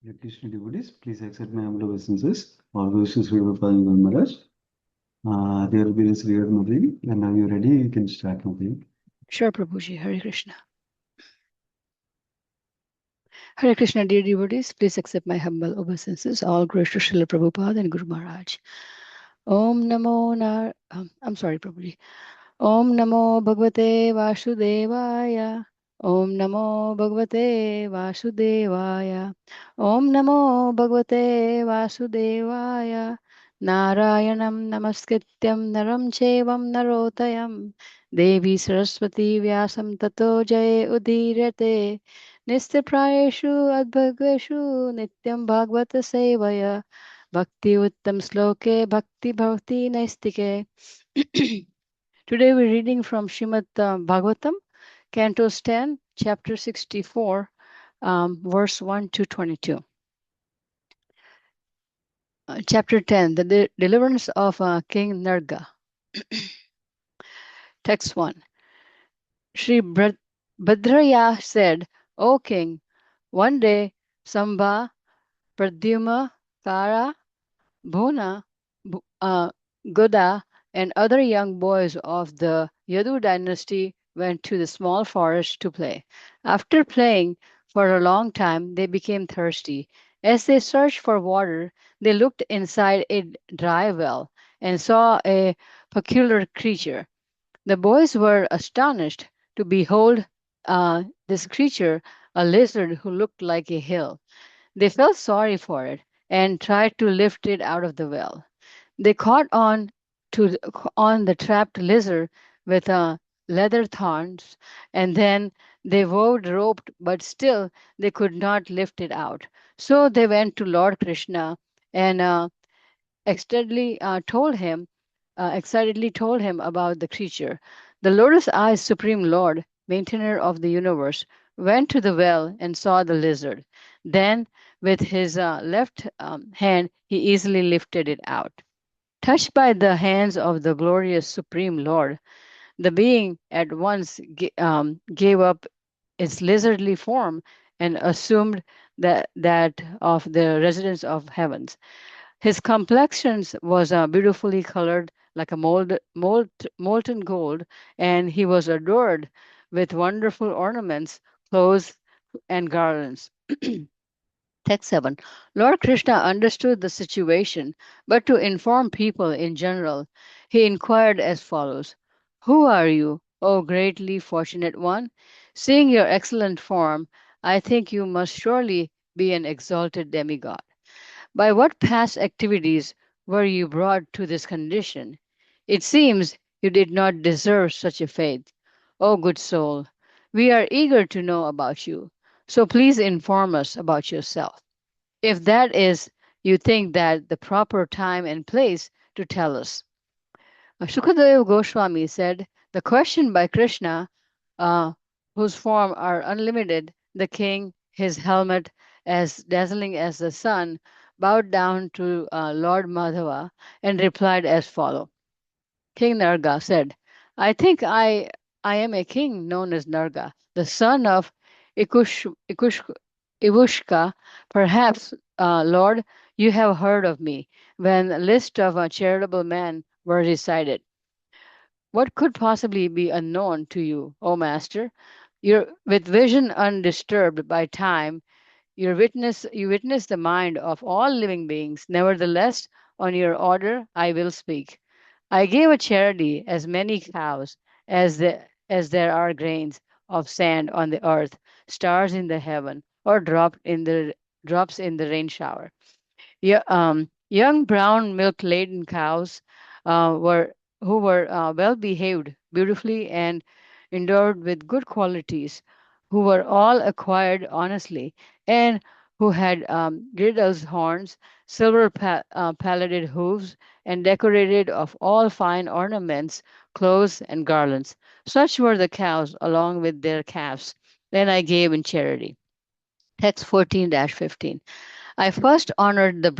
Hare Krishna devotees, please accept my humble obeisances. All wishes we will follow Maharaj. There will be this real movie. And now you're ready, you can start moving. Sure, Prabhuji. Hare Krishna. Hare Krishna, dear devotees, please accept my humble obeisances. All glories to Srila Prabhupada and Guru Maharaj. Om Namo Nar. I'm sorry, Prabhuji. Om Namo Bhagavate Vasudevaya. Om Namo Bhagavate Vasudevaya. Om Namo Bhagavate Vasudevaya. Narayanam Namaskrityam Naram Chevam Narotayam Devi Saraswati Vyasam Tato Jaye Udirate Nistyaprayeshu Adbhagveshu Nityam Bhagavata Sevaya Bhakti Uttam Sloke Bhakti Bhavati Naistike. Today we're reading from Srimad Bhagavatam, Canto 10, Chapter 64, verse 1 to 22. Chapter 10, the deliverance of King Narga. Text 1. Sri Bhadraya said, O king, one day Sambha, Pradyuma, Kara, Bhuna, Goda, and other young boys of the Yadu dynasty went to the small forest to play. After playing for a long time, they became thirsty. As they searched for water, they looked inside a dry well and saw a peculiar creature. The boys were astonished to behold this creature, a lizard who looked like a hill. They felt sorry for it and tried to lift it out of the well. They caught on the trapped lizard with leather thorns, and then they wove rope, but still they could not lift it out. So they went to Lord Krishna and excitedly told him about the creature. The lotus-eyed Supreme Lord, maintainer of the universe, went to the well and saw the lizard. Then, with his left hand, he easily lifted it out. Touched by the hands of the glorious Supreme Lord, the being at once gave up its lizardly form and assumed that of the residents of heavens. His complexion was beautifully colored like a molten gold, and he was adored with wonderful ornaments, clothes, and garlands. Text 7. Lord Krishna understood the situation, but to inform people in general, he inquired as follows: Who are you, O greatly fortunate one? Seeing your excellent form, I think you must surely be an exalted demigod. By what past activities were you brought to this condition? It seems you did not deserve such a fate. O good soul, we are eager to know about you, so please inform us about yourself. If that is, you think that the proper time and place to tell us. Shukadeva Goswami said, the question by Krishna, uh, whose form are unlimited, the king, his helmet as dazzling as the sun, bowed down to Lord Madhava and replied as follows. King Narga said, I think I am a king known as Narga, the son of Ikush, Ivushka. Perhaps, Lord, you have heard of me when a list of charitable men were recited. What could possibly be unknown to you, O Master? With vision undisturbed by time, you witness the mind of all living beings. Nevertheless, on your order, I will speak. I gave a charity as many cows as there are grains of sand on the earth, stars in the heaven, or drops in the rain shower. Young brown milk laden cows were who were well behaved, beautifully, and endowed with good qualities, who were all acquired honestly, and who had girdles, horns, silver palleted hooves, and decorated of all fine ornaments, clothes, and garlands. Such were the cows, along with their calves. Then I gave in charity. Text 14-15. I first honored the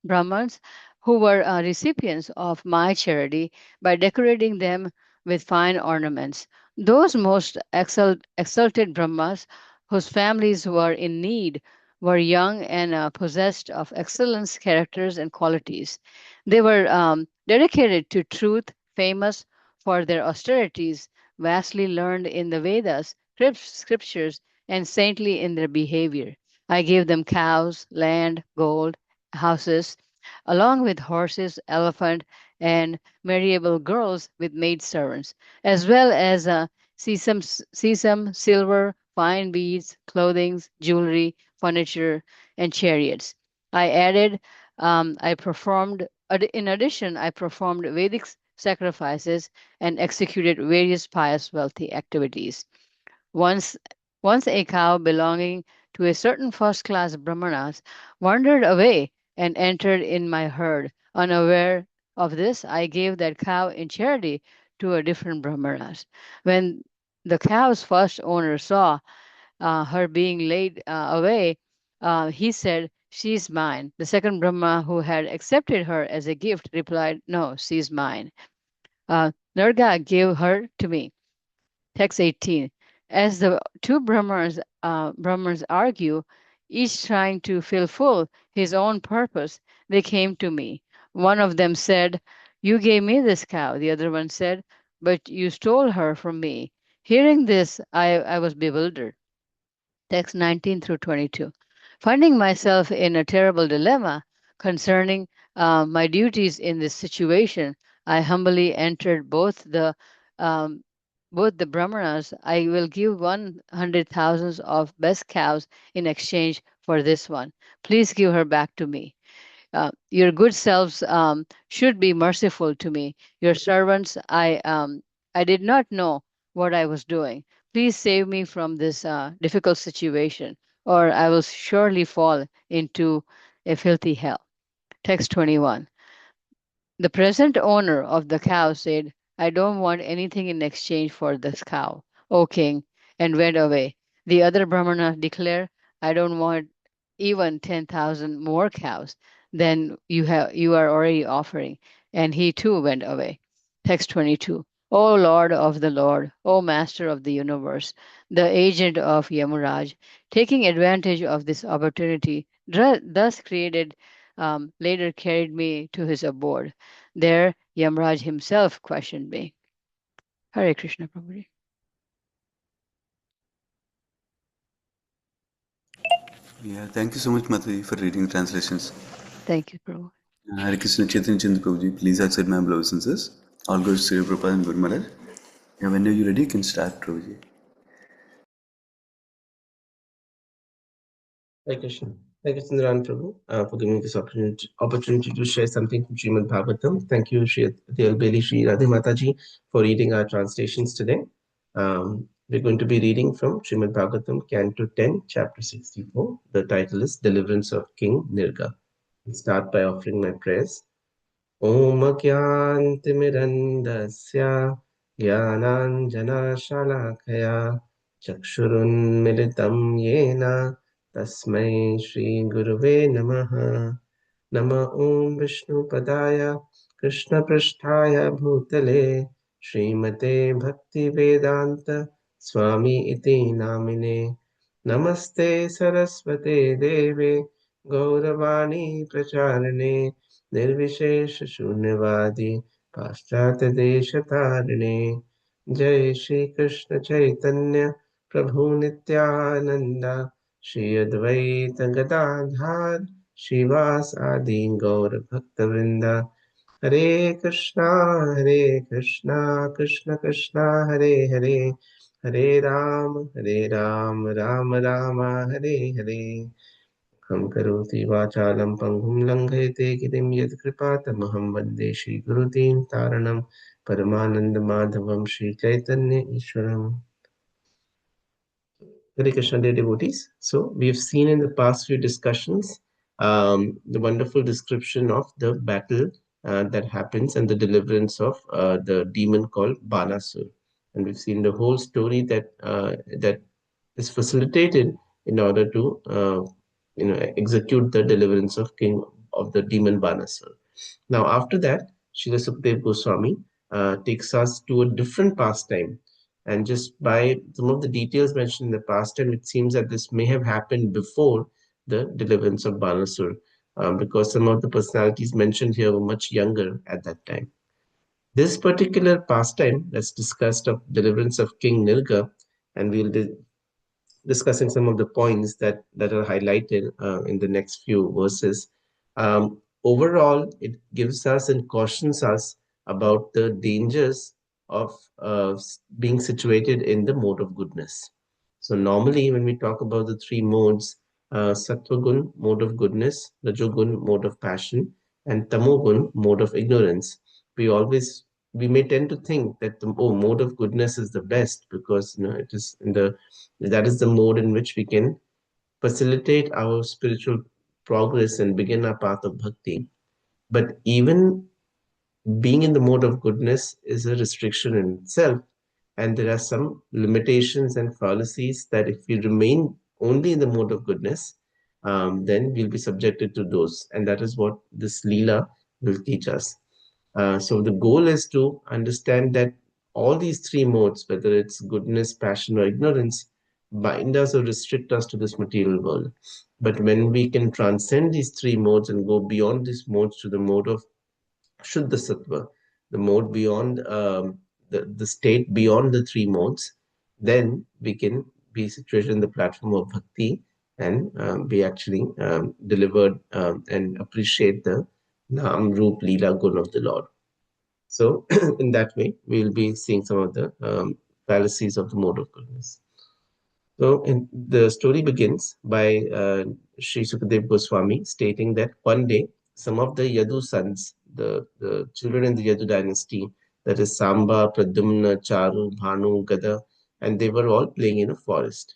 Brahmans who were recipients of my charity by decorating them with fine ornaments. Those most exalted Brahmas whose families were in need were young and possessed of excellent characters and qualities. They were dedicated to truth, famous for their austerities, vastly learned in the Vedas, scriptures, and saintly in their behavior. I gave them cows, land, gold, houses, along with horses, elephant, and marriable girls with maidservants, as well as sesame, silver, fine beads, clothing, jewelry, furniture, and chariots. I added, I performed, in addition, I performed Vedic sacrifices and executed various pious wealthy activities. Once, once a cow belonging to a certain first-class brahmanas wandered away and entered in my herd. Unaware of this, I gave that cow in charity to a different brahmanas. When the cow's first owner saw her being laid away, he said, "She's mine." The second Brahma, who had accepted her as a gift, replied, "No, she's mine. Nurga gave her to me." Text 18. As the two Brahmans argue, each trying to fulfill his own purpose, they came to me. One of them said, "You gave me this cow." The other one said, "But you stole her from me." Hearing this, I was bewildered. Text 19 through 22. Finding myself in a terrible dilemma concerning my duties in this situation, I humbly entered um, both the brahmanas. "I will give 100,000 of best cows in exchange for this one. Please give her back to me. Your good selves should be merciful to me. Your servants, I did not know what I was doing. Please save me from this difficult situation, or I will surely fall into a filthy hell." Text 21. The present owner of the cow said, "I don't want anything in exchange for this cow, O king," and went away. The other Brahmana declared, "I don't want even 10,000 more cows than you are already offering," and he too went away. Text 22. O Lord of the Lord, O Master of the universe, the agent of Yamuraj, taking advantage of this opportunity, thus created, later carried me to his abode. There, Yamraj himself questioned me. Hare Krishna, Prabhuji. Yeah, thank you so much, Mataji, for reading translations. Thank you, Prabhu. Hare Krishna Chaitanya Chandra Prabhuji, please accept my obeisances. All goes to Sri Prabhupada and Guru Maharaj. Yeah, whenever you're ready, you can start, Prabhuji. Hare Krishna. Thank you, Sundararan Prabhu, for giving this opportunity to share something from Srimad Bhagavatam. Thank you, Sri Beli Sri Radhe Mataji, for reading our translations today. We're going to be reading from Srimad Bhagavatam, Canto 10, Chapter 64. The title is Deliverance of King Nirga. I'll start by offering my prayers. Om Gyantimirandasya Gyananjanashalakaya Chakshurunmilitam Yena Tasmai Shri Guruve Namaha. Nama Om Vishnu Padaya Krishna Prasthaya Bhutale Srimate Bhakti Vedanta Swami Iti Namine. Namaste Saraswate Deve Gauravani Pracharane निर्विशेष शून्यवादी पाश्चात्य देश तारिणे जय श्री कृष्ण चैतन्य प्रभु नित्यानंद श्री अद्वैत गदाधार श्रीवास आदि गौर भक्त वृंदा हरे कृष्णा कृष्ण कृष्ण हरे हरे हरे राम राम राम हरे हरे खं करोति वाचालं पङ्गुं लङ्घयते गिरिं यत्कृपातमहं वन्दे श्रीगुरुतीं तारणं परमानन्दमाधवं Sri Chaitanya ईश्वरम्. Hare Krishna, dear devotees. So we've seen in the past few discussions the wonderful description of the battle that happens and the deliverance of the demon called Banasur. And we've seen the whole story that is facilitated in order to execute the deliverance of king of the demon Banasur. Now after that, Srila Sukdev Goswami takes us to a different pastime. And just by some of the details mentioned in the past time, it seems that this may have happened before the deliverance of Banasur, because some of the personalities mentioned here were much younger at that time. This particular pastime that's discussed of deliverance of King Nirga, and we'll discussing some of the points that are highlighted in the next few verses. Overall, it gives us and cautions us about the dangers of being situated in the mode of goodness. So normally, when we talk about the three modes, Sattvagun, mode of goodness, Rajogun, mode of passion, and Tamogun, mode of ignorance, we always we may tend to think that the mode of goodness is the best because it is in the that is the mode in which we can facilitate our spiritual progress and begin our path of bhakti. But even being in the mode of goodness is a restriction in itself. And there are some limitations and fallacies that if we remain only in the mode of goodness, then we'll be subjected to those. And that is what this Leela will teach us. So the goal is to understand that all these three modes, whether it's goodness, passion, or ignorance, bind us or restrict us to this material world. But when we can transcend these three modes and go beyond these modes to the mode of Shuddha Sattva, the mode beyond the state beyond the three modes, then we can be situated in the platform of bhakti and be actually delivered and appreciate the Nam Roop Leela Gun of the Lord. So, in that way, we will be seeing some of the fallacies of the mode of goodness. So, the story begins by Sri Sukadev Goswami stating that one day, some of the Yadu sons, the children in the Yadu dynasty, that is Samba, Pradyumna, Charu, Bhanu, Gada, and they were all playing in a forest.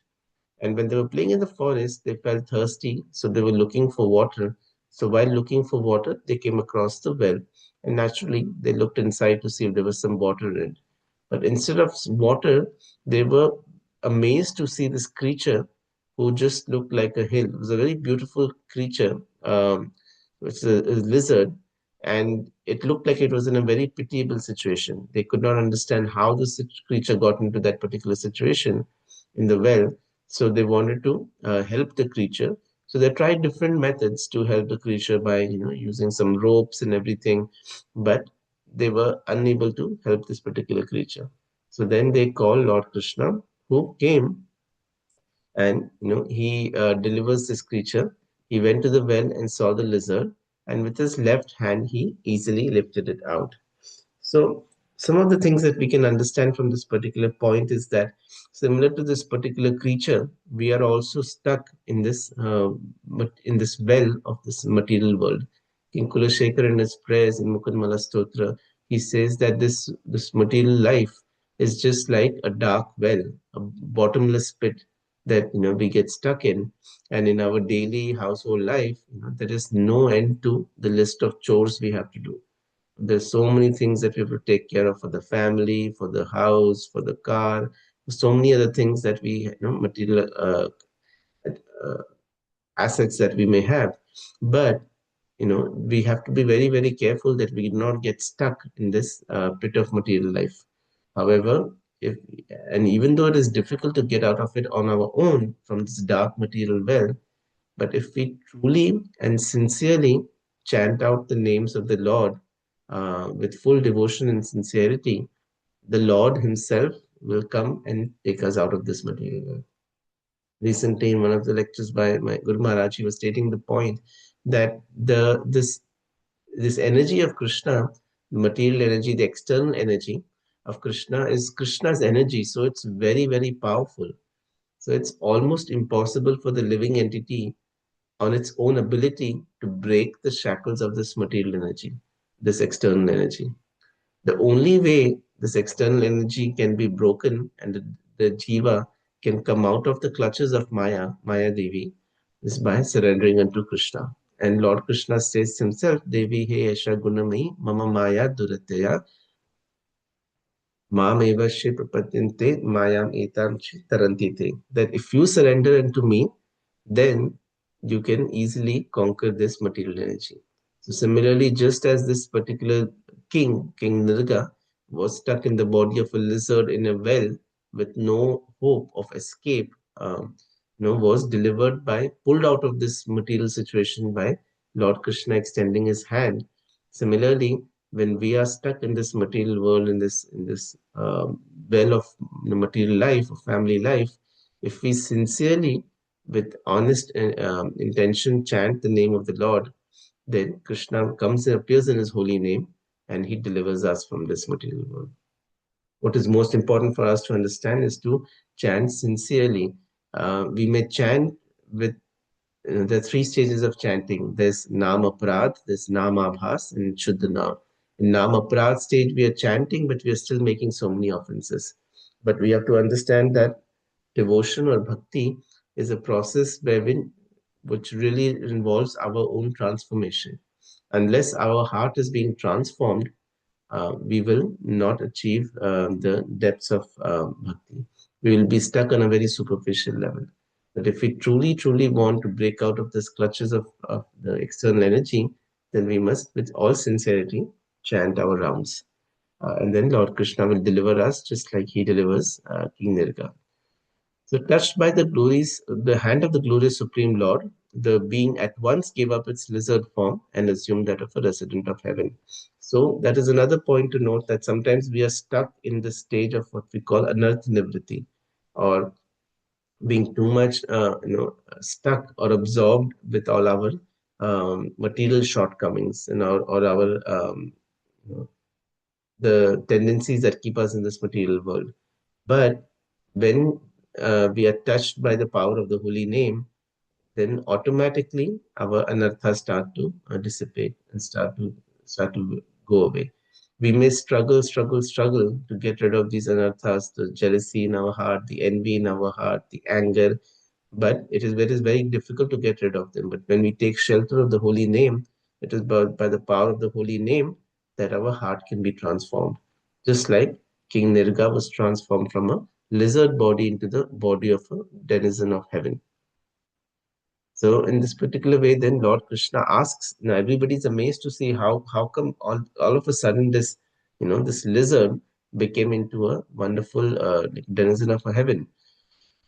And when they were playing in the forest, they felt thirsty, so they were looking for water. So while looking for water, they came across the well, and naturally, they looked inside to see if there was some water in it. But instead of water, they were amazed to see this creature who just looked like a hill. It was a very beautiful creature, which is a lizard, and it looked like it was in a very pitiable situation. They could not understand how this creature got into that particular situation in the well. So they wanted to help the creature. So they tried different methods to help the creature by using some ropes and everything, but they were unable to help this particular creature. So then they called Lord Krishna, who came and he delivers this creature. He went to the well and saw the lizard, and with his left hand he easily lifted it out. So some of the things that we can understand from this particular point is that similar to this particular creature, we are also stuck in this well of this material world. King Kulashekar in his prayers in Mukadmala Stotra, he says that this material life is just like a dark well, a bottomless pit that we get stuck in. And in our daily household life, there is no end to the list of chores we have to do. There's so many things that we have to take care of for the family, for the house, for the car, so many other things that we material uh, assets that we may have. But we have to be very, very careful that we do not get stuck in this pit of material life. However, if and even though it is difficult to get out of it on our own from this dark material well, but if we truly and sincerely chant out the names of the Lord with full devotion and sincerity, the Lord Himself will come and take us out of this material world. Recently, in one of the lectures by my Guru Maharaj, he was stating the point that this energy of Krishna, the material energy, the external energy of Krishna is Krishna's energy. So it's very, very powerful. So it's almost impossible for the living entity on its own ability to break the shackles of this material energy, this external energy. The only way this external energy can be broken and the jiva can come out of the clutches of Maya Devi, is by surrendering unto Krishna. And Lord Krishna says himself, Devi he esha gunami mama maya duratya mam eva shri prapadyante mayam etam tarantite. That if you surrender unto me, then you can easily conquer this material energy. So similarly, just as this particular King Nirga, was stuck in the body of a lizard in a well with no hope of escape, was delivered pulled out of this material situation by Lord Krishna extending his hand. Similarly, when we are stuck in this material world, in this well of material life, of family life, if we sincerely, with honest intention, chant the name of the Lord, then Krishna comes and appears in his holy name, and he delivers us from this material world. What is most important for us to understand is to chant sincerely. We may chant with there are three stages of chanting. There's Nam Aparadh, there's Nam Abhas, and Shuddha Nam. In Nam Aparadh stage, we are chanting, but we are still making so many offenses. But we have to understand that devotion or bhakti is a process which really involves our own transformation. Unless our heart is being transformed, we will not achieve the depths of bhakti. We will be stuck on a very superficial level. But if we truly, truly want to break out of this clutches of the external energy, then we must, with all sincerity, chant our rounds. And then Lord Krishna will deliver us just like he delivers King Nirga. So, touched by the hand of the glorious Supreme Lord, the being at once gave up its lizard form and assumed that of a resident of heaven. So, that is another point to note, that sometimes we are stuck in the stage of what we call anartha nivriti, or being too much, stuck or absorbed with all our material shortcomings and our the tendencies that keep us in this material world. But when we are touched by the power of the holy name, then automatically our anarthas start to dissipate and start to go away. We may struggle to get rid of these anarthas, the jealousy in our heart, the envy in our heart, the anger, but it is very difficult to get rid of them. But when we take shelter of the holy name, it is by the power of the holy name that our heart can be transformed. Just like King Nirga was transformed from a lizard body into the body of a denizen of heaven. So in this particular way, then Lord Krishna asks, now everybody's amazed to see how come all of a sudden this lizard became into a wonderful denizen of a heaven.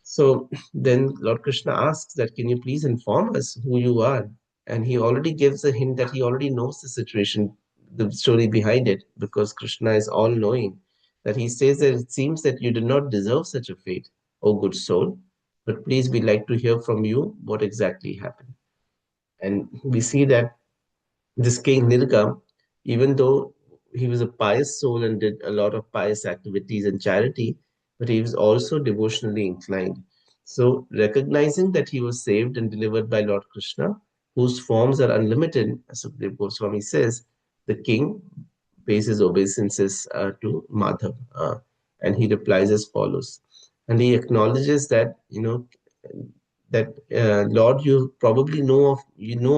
So then Lord Krishna asks that, can you please inform us who you are? And he already gives a hint that he already knows the situation, the story behind it, because Krishna is all knowing. That he says that it seems that you did not deserve such a fate, O good soul, but please we'd like to hear from you what exactly happened. And we see that this king Nirga, even though he was a pious soul and did a lot of pious activities and charity, but he was also devotionally inclined. So, recognizing that he was saved and delivered by Lord Krishna, whose forms are unlimited, as Sukadeva Goswami says, the king pays his obeisances to Madhav, and he replies as follows. And he acknowledges that, Lord, you know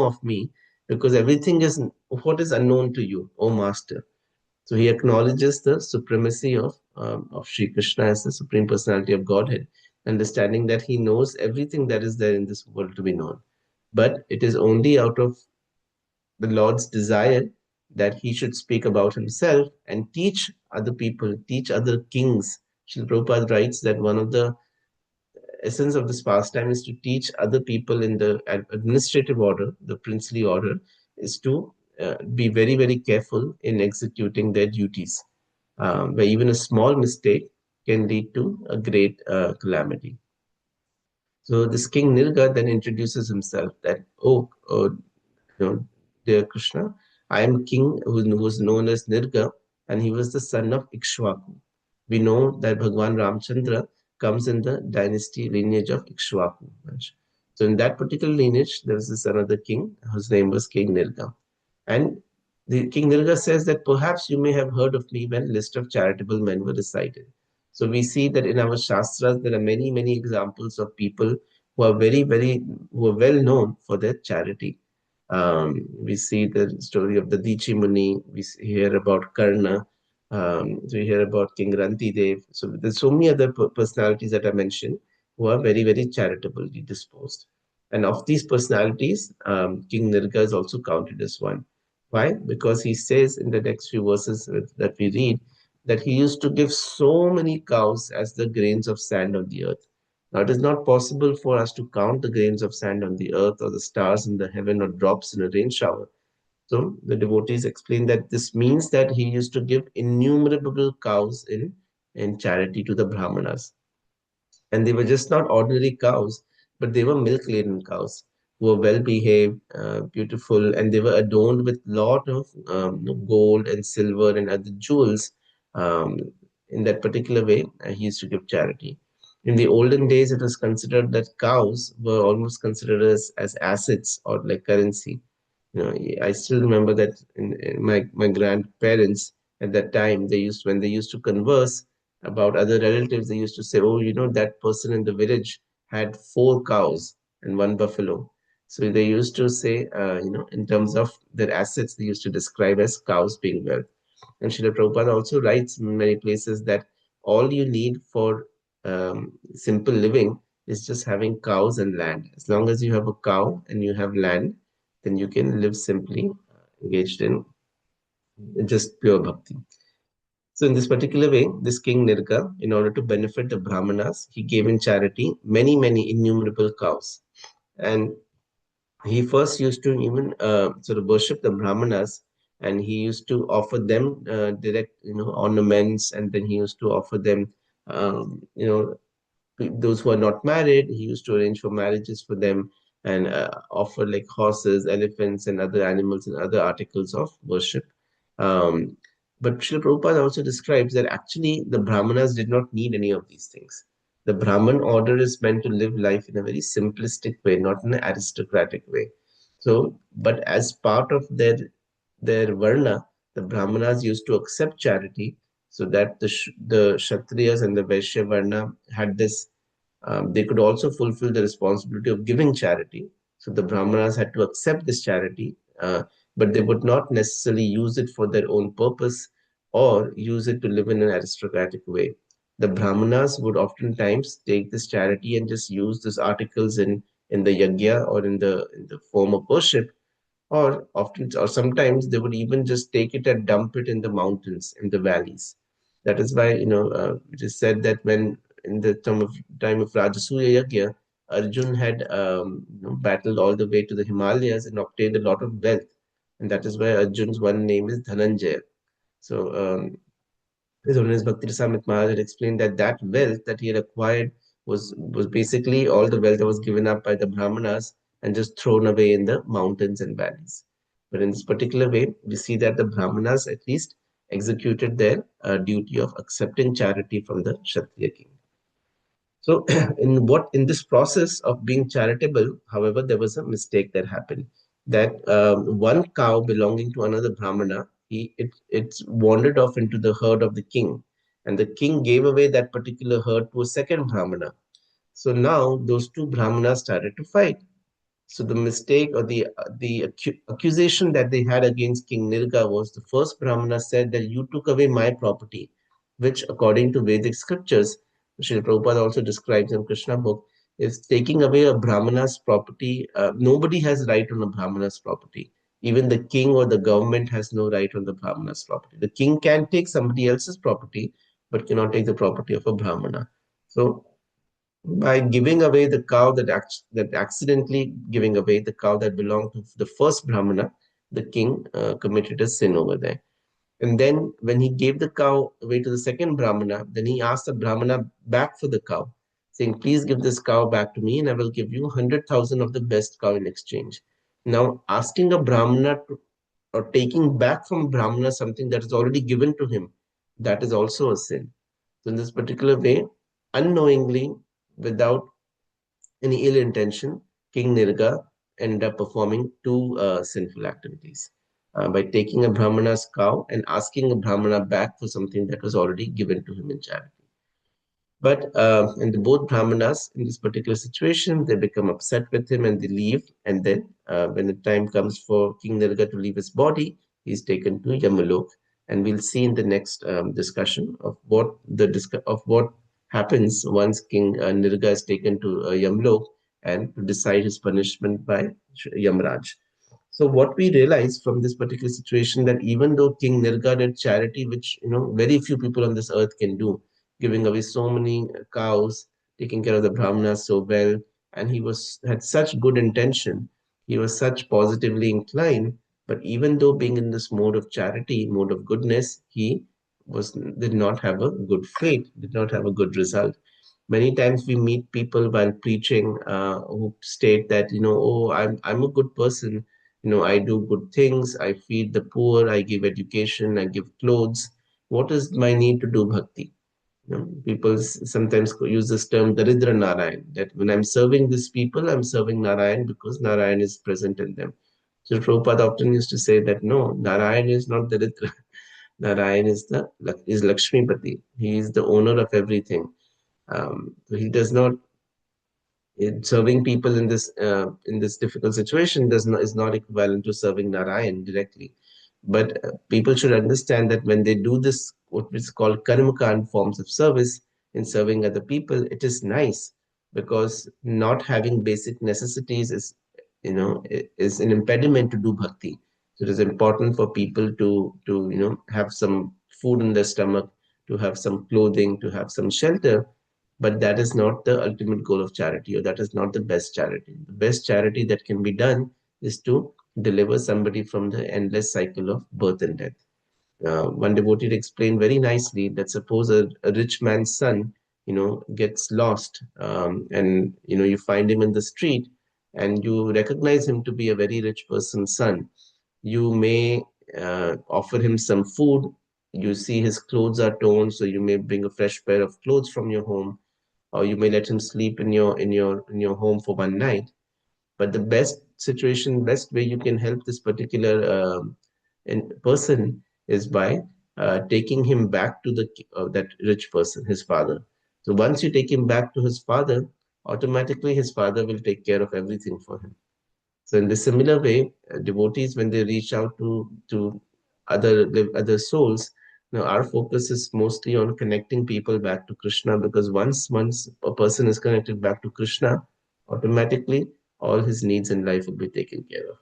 of me, because everything is what is unknown to you, O Master. So he acknowledges the supremacy of Sri Krishna as the Supreme Personality of Godhead, understanding that he knows everything that is there in this world to be known. But it is only out of the Lord's desire that he should speak about himself and teach other people, teach other kings. Srila Prabhupada writes that one of the essence of this pastime is to teach other people in the administrative order, the princely order, is to be very, very careful in executing their duties, where even a small mistake can lead to a great calamity. So this King Nirga then introduces himself that, dear Krishna, I am king who was known as Nirga, and he was the son of Ikshvaku. We know that Bhagwan Ramchandra comes in the dynasty lineage of Ikshvaku. So in that particular lineage, there was this another king whose name was King Nirga. And the King Nirga says that perhaps you may have heard of me when list of charitable men were recited. So we see that in our Shastras, there are many, many examples of people who are who are well known for their charity. We see the story of the Dichi Muni. Hear about Karna. We hear about King Ranti Dev. So there's so many other personalities that I mentioned who are very, very charitably disposed. And of these personalities, King Nirga is also counted as one. Why? Because he says in the next few verses that we read that he used to give so many cows as the grains of sand on the earth. Now, it is not possible for us to count the grains of sand on the earth or the stars in the heaven or drops in a rain shower. So the devotees explain that this means that he used to give innumerable cows in charity to the Brahmanas. And they were just not ordinary cows, but they were milk-laden cows who were well-behaved, beautiful, and they were adorned with lot of gold and silver and other jewels. Um, in that particular way, he used to give charity. In the olden days, it was considered that cows were almost considered as assets or like currency. I still remember that in my grandparents at that time, when they used to converse about other relatives, they used to say, "Oh, that person in the village had 4 cows and 1 buffalo." So they used to say, in terms of their assets, they used to describe as cows being wealth. And Srila Prabhupada also writes in many places that all you need for simple living is just having cows and land. As long as you have a cow and you have land, then you can live simply, engaged in just pure bhakti. So in this particular way, this king Nirga, in order to benefit the Brahmanas, he gave in charity many, many innumerable cows. And he first used to even sort of worship the Brahmanas, and he used to offer them direct, ornaments, and then he used to offer them, those who are not married, he used to arrange for marriages for them and offer like horses, elephants, and other animals and other articles of worship. Um, but Srila Prabhupada also describes that actually the Brahmanas did not need any of these things. The Brahman order is meant to live life in a very simplistic way, not in an aristocratic way. So, but as part of their varna, the Brahmanas used to accept charity, so that the Kshatriyas and the Vaishya varna had this. They could also fulfill the responsibility of giving charity. So the Brahmanas had to accept this charity, but they would not necessarily use it for their own purpose or use it to live in an aristocratic way. The Brahmanas would oftentimes take this charity and just use these articles in the yajna or in the form of worship, or sometimes they would even just take it and dump it in the mountains, in the valleys. That is why it is said that when in the time of Rajasuya Yagya, Arjun had battled all the way to the Himalayas and obtained a lot of wealth, and that is why Arjun's one name is Dhananjaya. So his Holiness Bhakti Rasamrit Maharaj had explained that that wealth that he had acquired was basically all the wealth that was given up by the Brahmanas and just thrown away in the mountains and valleys. But in this particular way, we see that the Brahmanas at least executed their duty of accepting charity from the Kshatriya king. So, in this process of being charitable, however, there was a mistake that happened. That one cow belonging to another Brahmana, it wandered off into the herd of the king, and the king gave away that particular herd to a second Brahmana. So now those two Brahmanas started to fight. So the mistake or the accusation that they had against King Nirga was the first Brahmana said that you took away my property, which according to Vedic scriptures, Srila Prabhupada also describes in Krishna book, is taking away a Brahmana's property. Nobody has right on a Brahmana's property. Even the king or the government has no right on the Brahmana's property. The king can take somebody else's property, but cannot take the property of a Brahmana. So by giving away the cow that accidentally giving away the cow that belonged to the first Brahmana, the king committed a sin over there. And then when he gave the cow away to the second Brahmana, then he asked the Brahmana back for the cow, saying, "Please give this cow back to me, and I will give you 100,000 of the best cow in exchange." Now, asking a Brahmana or taking back from Brahmana something that is already given to him, that is also a sin. So in this particular way, unknowingly, without any ill intention, King Nirga ended up performing two sinful activities by taking a Brahmana's cow and asking a Brahmana back for something that was already given to him in charity. But in the both Brahmanas, in this particular situation, they become upset with him and they leave. And then, when the time comes for King Nirga to leave his body, he's taken to Yamalok. And we'll see in the next discussion of what happens once King Nirga is taken to Yamlok and to decide his punishment by Yamraj. So what we realize from this particular situation that even though King Nirga did charity, which very few people on this earth can do, giving away so many cows, taking care of the brahmanas so well, and he had such good intention. He was such positively inclined, but even though being in this mode of charity, mode of goodness, he did not have a good fate, did not have a good result. Many times we meet people while preaching who state that, oh, I'm a good person, I do good things, I feed the poor, I give education, I give clothes. What is my need to do bhakti? People sometimes use this term Daridra Narayan, that when I'm serving these people, I'm serving Narayan because Narayan is present in them. So Prabhupada often used to say that no, Narayan is not Daridra. Narayan is Lakshmipati. He is the owner of everything. So he does not serving people in this difficult situation is not equivalent to serving Narayan directly. But people should understand that when they do this, what is called karmakan forms of service in serving other people, it is nice because not having basic necessities is an impediment to do bhakti. So it is important for people to have some food in their stomach, to have some clothing, to have some shelter, but that is not the ultimate goal of charity, or that is not the best charity. The best charity that can be done is to deliver somebody from the endless cycle of birth and death. One devotee explained very nicely that suppose a rich man's son, gets lost, and you find him in the street, and you recognize him to be a very rich person's son. You may offer him some food. You see his clothes are torn, so you may bring a fresh pair of clothes from your home, or you may let him sleep in your home for one night. But the best way you can help this particular person is by taking him back to that rich person, his father. So once you take him back to his father, automatically his father will take care of everything for him. So in the similar way, devotees, when they reach out to other souls, now our focus is mostly on connecting people back to Krishna, because once a person is connected back to Krishna, automatically all his needs in life will be taken care of.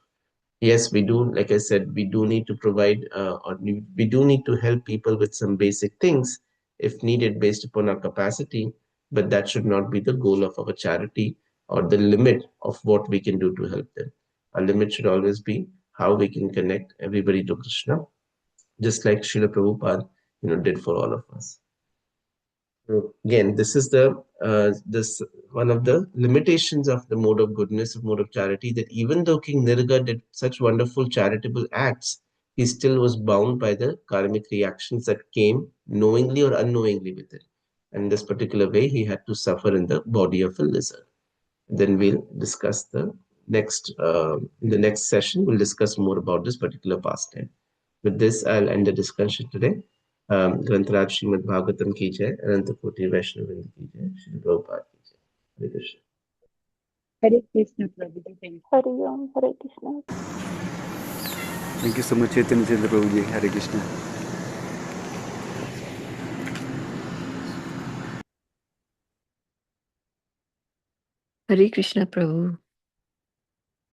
Yes, we do. Like I said, we do need to provide, or we do need to help people with some basic things if needed based upon our capacity, but that should not be the goal of our charity or the limit of what we can do to help them. Our limit should always be how we can connect everybody to Krishna, just like Srila Prabhupada, did for all of us. So again, this is this one of the limitations of the mode of goodness, of mode of charity, that even though King Nirga did such wonderful charitable acts, he still was bound by the karmic reactions that came knowingly or unknowingly with it. And in this particular way, he had to suffer in the body of a lizard. Then we'll discuss in the next session, we'll discuss more about this particular pastime. With this, I'll end the discussion today. Grantaraj Srimad Bhagavatam ki jai, Ananta Koti Vaishnavinda ki jai, Shri Prabhupada ki jai. Hare Krishna. Hare Krishna, Prabhuji. Thank you. Hari Om, Hare Krishna. Thank you so much, Chaitanya Chandra Prabhuji. Hare Krishna. Hare Krishna, Prabhu.